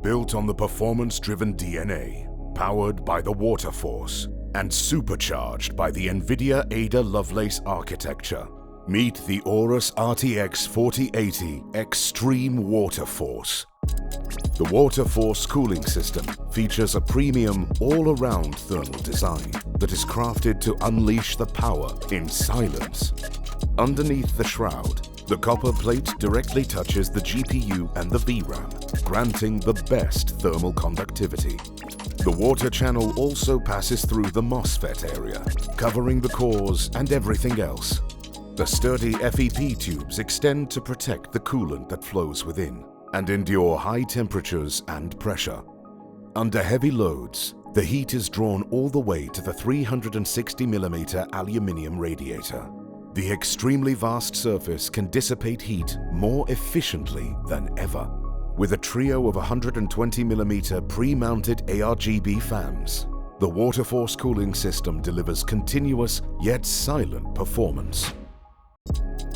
Built on the performance-driven DNA, powered by the WaterForce, and supercharged by the NVIDIA Ada Lovelace architecture, meet the AORUS RTX 4080 XTREME WATERFORCE. The WaterForce cooling system features a premium all-around thermal design that is crafted to unleash the power in silence. Underneath the shroud, the copper plate directly touches the GPU and the VRAM, granting the best thermal conductivity. The water channel also passes through the MOSFET area, covering the cores and everything else. The sturdy FEP tubes extend to protect the coolant that flows within and endure high temperatures and pressure. Under heavy loads, the heat is drawn all the way to the 360mm aluminium radiator. The extremely vast surface can dissipate heat more efficiently than ever. With a trio of 120mm pre-mounted ARGB fans, the WaterForce cooling system delivers continuous yet silent performance.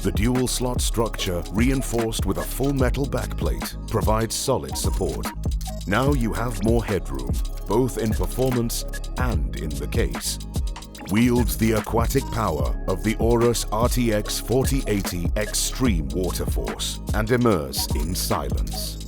The dual-slot structure, reinforced with a full metal backplate, provides solid support. Now you have more headroom, both in performance and in the case. Wield the aquatic power of the AORUS RTX 4080 XTREME WATERFORCE and immerse in silence.